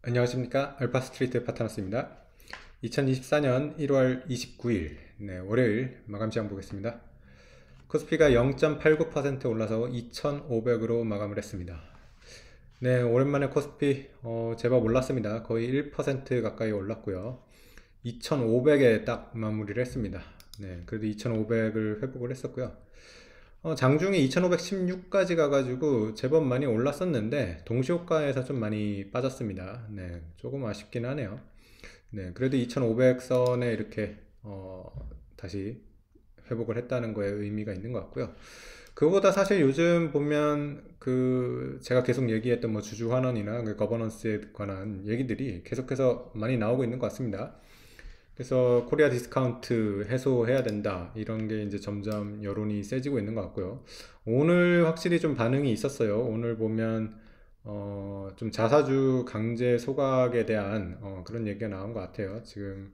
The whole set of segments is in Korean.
안녕하십니까. 알파스트리트 파트너스입니다. 2024년 1월 29일 월요일 마감시장 보겠습니다. 코스피가 0.89% 올라서 2,500으로 마감을 했습니다. 네, 오랜만에 코스피 제법 올랐습니다. 거의 1% 가까이 올랐고요. 2,500에 딱 마무리를 했습니다. 네, 그래도 2,500을 회복을 했었고요. 장중에 2516까지 가가지고 제법 많이 올랐었는데 동시호가에서 좀 많이 빠졌습니다. 네, 조금 아쉽긴 하네요. 네, 그래도 2500선에 이렇게 다시 회복을 했다는 거에 의미가 있는 것 같고요. 그거보다 사실 요즘 보면 그 제가 계속 얘기했던 뭐 주주 환원이나 그 거버넌스에 관한 얘기들이 계속해서 많이 나오고 있는 것 같습니다. 그래서 코리아 디스카운트 해소해야 된다 이런 게 이제 점점 여론이 세지고 있는 것 같고요. 오늘 확실히 좀 반응이 있었어요. 오늘 보면 좀 자사주 강제 소각에 대한 그런 얘기가 나온 것 같아요. 지금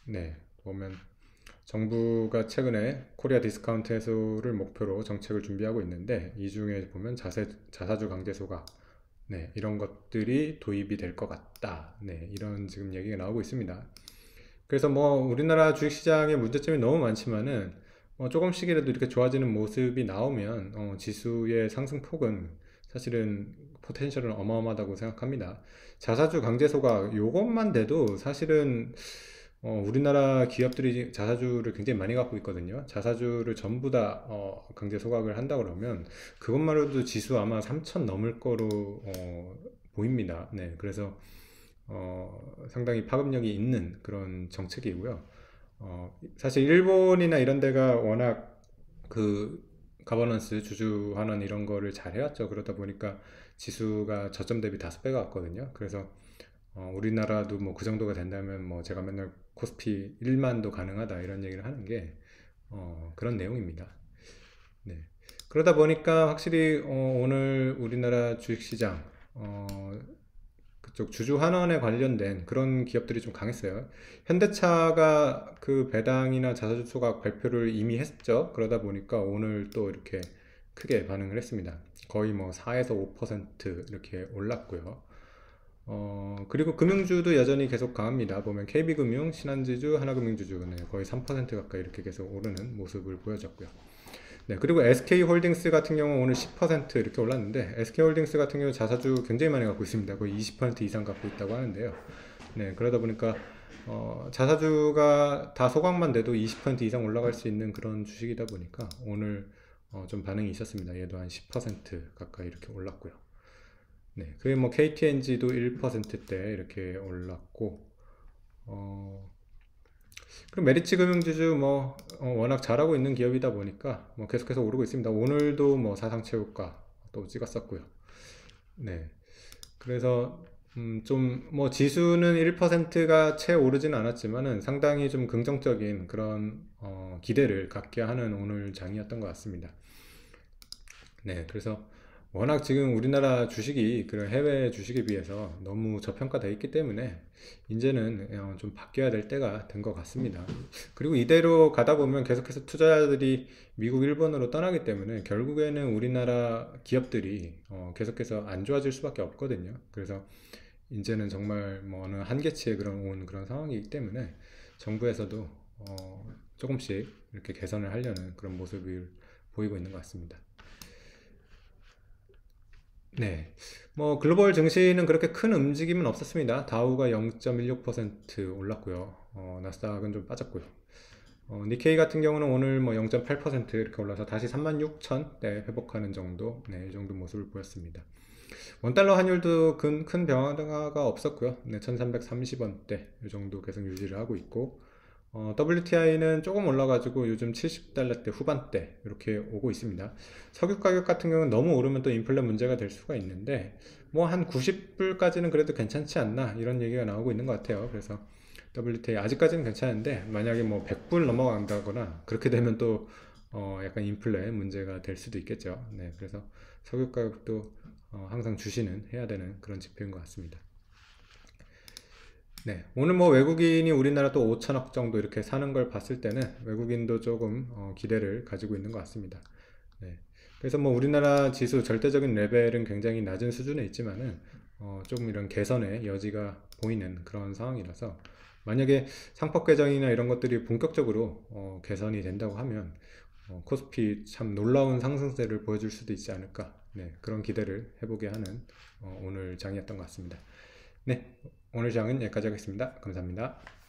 네 보면 정부가 최근에 코리아 디스카운트 해소를 목표로 정책을 준비하고 있는데 이 중에 보면 자사주 강제 소각 네 이런 것들이 도입이 될 것 같다. 네 이런 지금 얘기가 나오고 있습니다. 그래서 뭐 우리나라 주식시장의 문제점이 너무 많지만은 조금씩이라도 이렇게 좋아지는 모습이 나오면 지수의 상승폭은 사실은 포텐셜은 어마어마하다고 생각합니다. 자사주 강제 소각 요것만 돼도 사실은 우리나라 기업들이 자사주를 굉장히 많이 갖고 있거든요. 자사주를 전부 다 강제 소각을 한다 그러면 그것만으로도 지수 아마 3천 넘을 거로 보입니다. 네, 그래서 상당히 파급력이 있는 그런 정책이고요. 사실 일본이나 이런 데가 워낙 그 가버넌스, 주주 환원 이런 거를 잘 해왔죠. 그러다 보니까 지수가 저점 대비 5배가 왔거든요. 그래서 우리나라도 뭐 그 정도가 된다면 뭐 제가 맨날 코스피 1만도 가능하다 이런 얘기를 하는 게 그런 내용입니다. 네. 그러다 보니까 확실히 오늘 우리나라 주식시장 그쪽 주주 환원에 관련된 그런 기업들이 좀 강했어요. 현대차가 그 배당이나 자사주 소각 발표를 이미 했죠. 그러다 보니까 오늘 또 이렇게 크게 반응을 했습니다. 거의 뭐 4에서 5% 이렇게 올랐고요. 그리고 금융주도 여전히 계속 강합니다. 보면 KB금융, 신한지주, 하나금융주주 네, 거의 3% 가까이 이렇게 계속 오르는 모습을 보여줬고요. 네, 그리고 SK홀딩스 같은 경우 오늘 10% 이렇게 올랐는데 SK홀딩스 같은 경우 자사주 굉장히 많이 갖고 있습니다. 거의 20% 이상 갖고 있다고 하는데요. 네, 그러다 보니까 자사주가 다 소각만 돼도 20% 이상 올라갈 수 있는 그런 주식이다 보니까 오늘 좀 반응이 있었습니다. 얘도 한 10% 가까이 이렇게 올랐고요. 네, 그게 뭐 KTNG도 1%대 이렇게 올랐고 그리고 메리츠 금융주주 뭐 워낙 잘하고 있는 기업이다 보니까 뭐 계속해서 오르고 있습니다. 오늘도 뭐 사상체육가 또 찍었었고요. 네. 그래서 좀 뭐 지수는 1%가 채 오르진 않았지만은 상당히 좀 긍정적인 그런 기대를 갖게 하는 오늘 장이었던 것 같습니다. 네, 그래서 워낙 지금 우리나라 주식이 그런 해외 주식에 비해서 너무 저평가되어 있기 때문에 이제는 좀 바뀌어야 될 때가 된 것 같습니다. 그리고 이대로 가다 보면 계속해서 투자자들이 미국, 일본으로 떠나기 때문에 결국에는 우리나라 기업들이 계속해서 안 좋아질 수밖에 없거든요. 그래서 이제는 정말 뭐 어느 한계치에 온 그런 상황이기 때문에 정부에서도 조금씩 이렇게 개선을 하려는 그런 모습을 보이고 있는 것 같습니다. 네. 뭐 글로벌 증시는 그렇게 큰 움직임은 없었습니다. 다우가 0.16% 올랐고요. 나스닥은 좀 빠졌고요. 니케이 같은 경우는 오늘 뭐 0.8% 이렇게 올라서 다시 36,000대 회복하는 정도, 네, 이 정도 모습을 보였습니다. 원달러 환율도 큰 변화가 없었고요. 네, 1330원대 이 정도 계속 유지를 하고 있고, WTI는 조금 올라가지고 요즘 70달러대 후반대 이렇게 오고 있습니다. 석유 가격 같은 경우는 너무 오르면 또 인플레 문제가 될 수가 있는데 뭐 한 90불까지는 그래도 괜찮지 않나 이런 얘기가 나오고 있는 것 같아요. 그래서 WTI 아직까지는 괜찮은데 만약에 뭐 100불 넘어간다거나 그렇게 되면 또 약간 인플레 문제가 될 수도 있겠죠. 네, 그래서 석유 가격도 항상 주시는 해야 되는 그런 지표인 것 같습니다. 네, 오늘 뭐 외국인이 우리나라 또 5천억 정도 이렇게 사는 걸 봤을 때는 외국인도 조금 기대를 가지고 있는 것 같습니다. 네, 그래서 뭐 우리나라 지수 절대적인 레벨은 굉장히 낮은 수준에 있지만은 조금 이런 개선의 여지가 보이는 그런 상황이라서, 만약에 상법 개정이나 이런 것들이 본격적으로 개선이 된다고 하면 코스피 참 놀라운 상승세를 보여줄 수도 있지 않을까, 네, 그런 기대를 해보게 하는 오늘 장이었던 것 같습니다. 네, 오늘 장은 여기까지 하겠습니다. 감사합니다.